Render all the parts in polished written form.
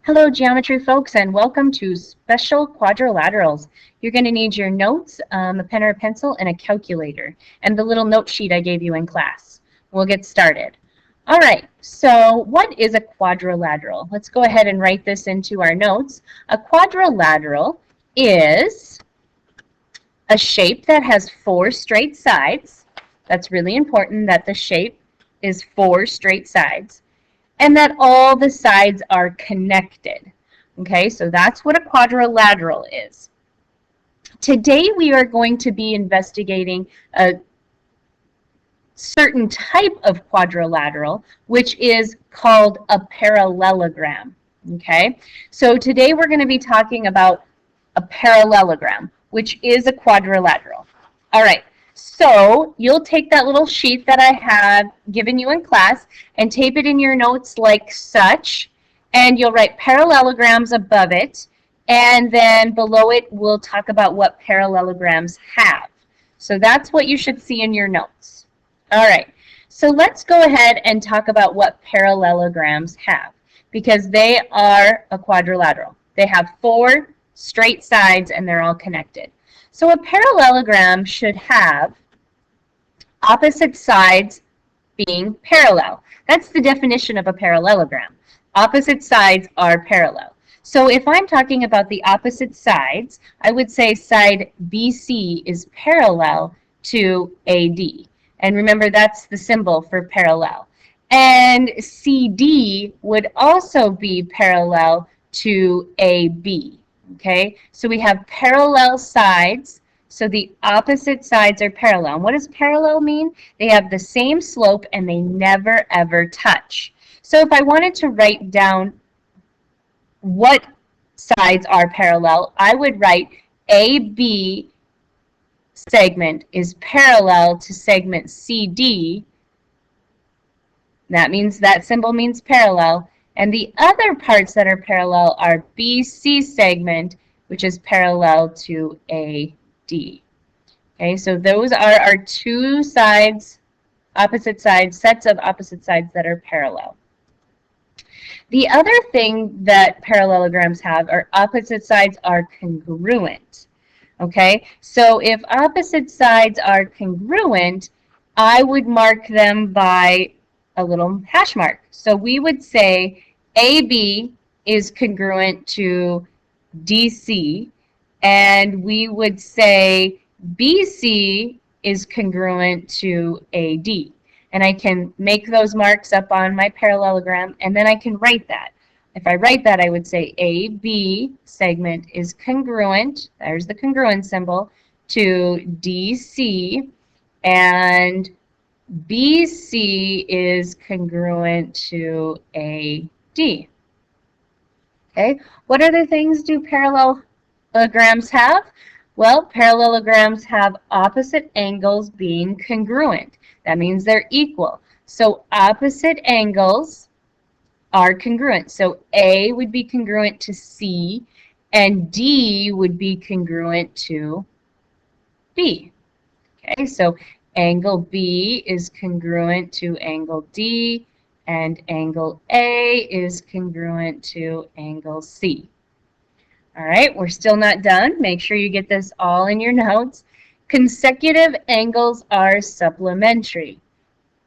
Hello, geometry folks, and welcome to Special Quadrilaterals. You're going to need your notes, a pen or a pencil, and a calculator, and the little note sheet I gave you in class. We'll get started. All right, so what is a quadrilateral? Let's go ahead and write this into our notes. A quadrilateral is a shape that has four straight sides. That's really important that the shape is four straight sides, and that all the sides are connected. Okay, so that's what a quadrilateral is. Today we are going to be investigating a certain type of quadrilateral, which is called a parallelogram. Okay, so today we're going to be talking about a parallelogram, which is a quadrilateral. All right. So you'll take that little sheet that I have given you in class and tape it in your notes like such, and you'll write parallelograms above it, and then below it we'll talk about what parallelograms have. So that's what you should see in your notes. All right, so let's go ahead and talk about what parallelograms have, because they are a quadrilateral. They have four straight sides and they're all connected. So a parallelogram should have opposite sides being parallel. That's the definition of a parallelogram. Opposite sides are parallel. So if I'm talking about the opposite sides, I would say side BC is parallel to AD. And remember, that's the symbol for parallel. And CD would also be parallel to AB. Okay, so we have parallel sides, so the opposite sides are parallel. And what does parallel mean? They have the same slope and they never ever touch. So if I wanted to write down what sides are parallel, I would write AB segment is parallel to segment CD. That means that symbol means parallel. And the other parts that are parallel are BC segment, which is parallel to AD. Okay, so those are our two sides, opposite sides, sets of opposite sides that are parallel. The other thing that parallelograms have are opposite sides are congruent. Okay, so if opposite sides are congruent, I would mark them by a little hash mark. So we would say AB is congruent to DC, and we would say BC is congruent to AD. And I can make those marks up on my parallelogram, and then I can write that. If I write that, I would say AB segment is congruent, there's the congruent symbol, to DC, and BC is congruent to AD. Okay, what other things do parallelograms have? Well, parallelograms have opposite angles being congruent. That means they're equal. So opposite angles are congruent. So A would be congruent to C, and D would be congruent to B. Okay, so angle B is congruent to angle D, and angle A is congruent to angle C. All right, we're still not done. Make sure you get this all in your notes. Consecutive angles are supplementary.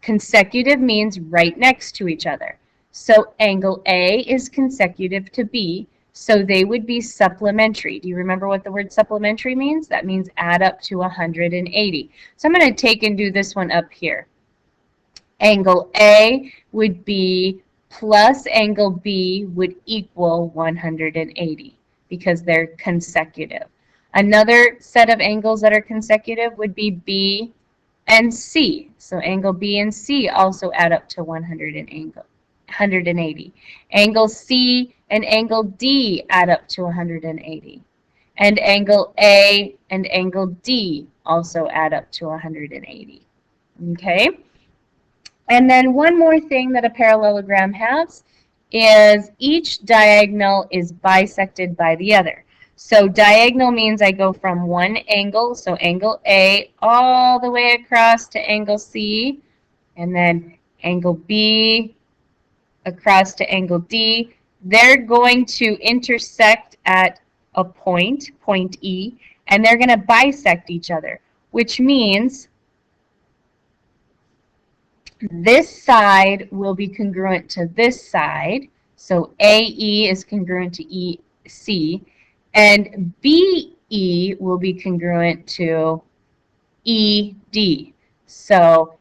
Consecutive means right next to each other. So angle A is consecutive to B, so they would be supplementary. Do you remember what the word supplementary means? That means add up to 180. So I'm going to take and do this one up here. Angle A would be plus angle B would equal 180 because they're consecutive. Another set of angles that are consecutive would be B and C. So angle B and C also add up to 180. Angle C and angle D add up to 180. And angle A and angle D also add up to 180. Okay? And then one more thing that a parallelogram has is each diagonal is bisected by the other. So diagonal means I go from one angle, so angle A, all the way across to angle C, and then angle B across to angle D, they're going to intersect at a point, point E, and they're going to bisect each other, which means this side will be congruent to this side. So AE is congruent to EC, and BE will be congruent to ED. So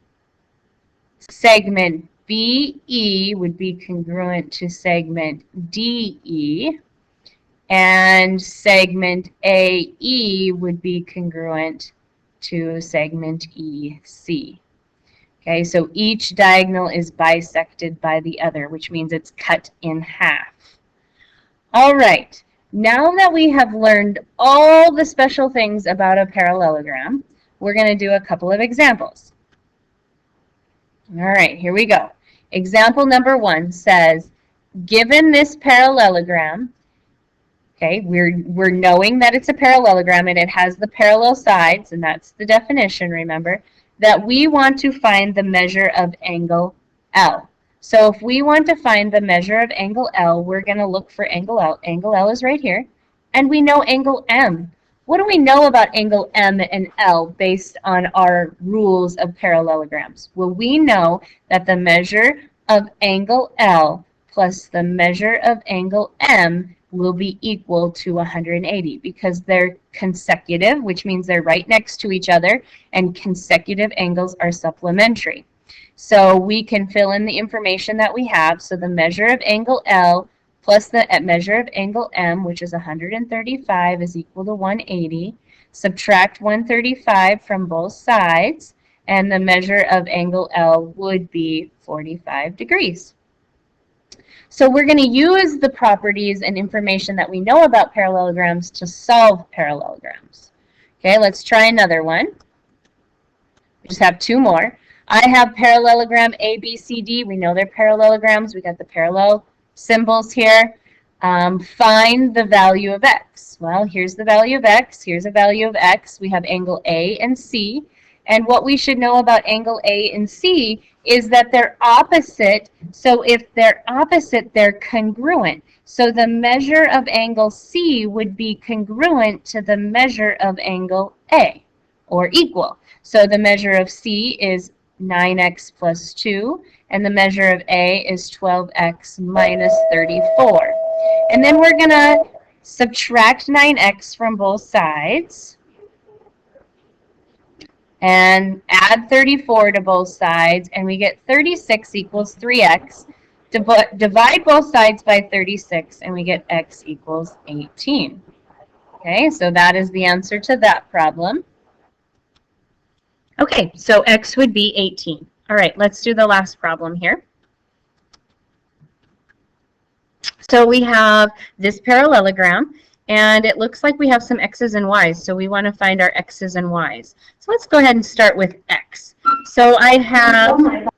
segment BE would be congruent to segment DE, and segment AE would be congruent to segment EC. Okay, so each diagonal is bisected by the other, which means it's cut in half. All right, now that we have learned all the special things about a parallelogram, we're going to do a couple of examples. All right, here we go. Example number 1 says, given this parallelogram, okay, we're knowing that it's a parallelogram and it has the parallel sides, and that's the definition, remember, that we want to find the measure of angle L. So if we want to find the measure of angle L, we're going to look for angle L. Angle L is right here, and we know angle M. What do we know about angle M and L based on our rules of parallelograms? Well, we know that the measure of angle L plus the measure of angle M will be equal to 180 because they're consecutive, which means they're right next to each other, and consecutive angles are supplementary. So we can fill in the information that we have. So the measure of angle L plus the measure of angle M, which is 135, is equal to 180. Subtract 135 from both sides, and the measure of angle L would be 45 degrees. So we're going to use the properties and information that we know about parallelograms to solve parallelograms. Okay, let's try another one. We just have 2 more. I have parallelogram ABCD. We know they're parallelograms. We got the parallel symbols here. Find the value of x. Well, here's the value of x. Here's a value of x. We have angle A and C. And what we should know about angle A and C is that they're opposite. So if they're opposite, they're congruent. So the measure of angle C would be congruent to the measure of angle A, or equal. So the measure of C is 9x plus 2, and the measure of A is 12x minus 34. And then we're going to subtract 9x from both sides and add 34 to both sides, and we get 36 equals 3x. Divide both sides by 36, and we get x equals 18. Okay, so that is the answer to that problem. Okay, so x would be 18. All right, let's do the last problem here. So we have this parallelogram, and it looks like we have some x's and y's, so we want to find our x's and y's. So let's go ahead and start with x. So I have,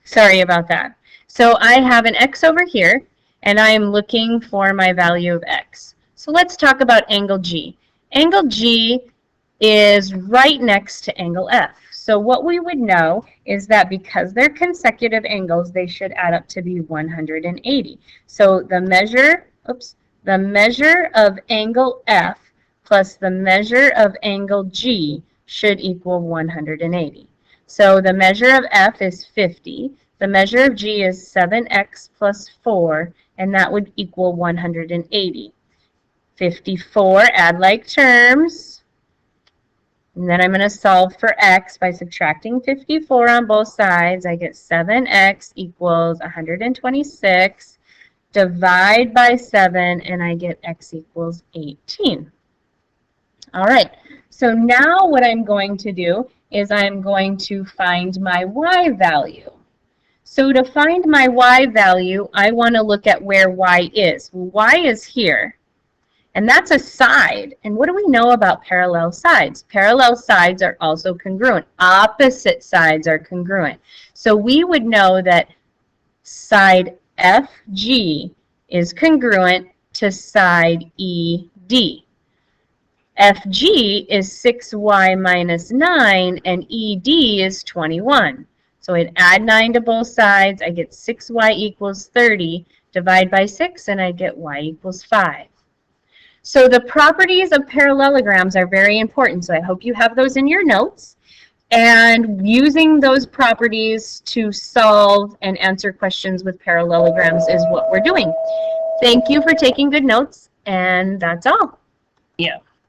sorry about that. So I have an x over here, and I am looking for my value of x. So let's talk about angle G. Angle G is right next to angle F. So what we would know is that because they're consecutive angles, they should add up to be 180. So the measure of angle F plus the measure of angle G should equal 180. So the measure of F is 50. The measure of G is 7x plus 4, and that would equal 180. 54, add like terms. And then I'm going to solve for x by subtracting 54 on both sides. I get 7x equals 126. Divide by 7, and I get x equals 18. All right, so now what I'm going to do is I'm going to find my y value. So to find my y value, I want to look at where y is. Well, y is here. And that's a side. And what do we know about parallel sides? Parallel sides are also congruent. Opposite sides are congruent. So we would know that side FG is congruent to side ED. FG is 6y minus 9, and ED is 21. So I'd add 9 to both sides. I get 6y equals 30. Divide by 6 and I get y equals 5. So the properties of parallelograms are very important, so I hope you have those in your notes. And using those properties to solve and answer questions with parallelograms is what we're doing. Thank you for taking good notes, and that's all. Yeah.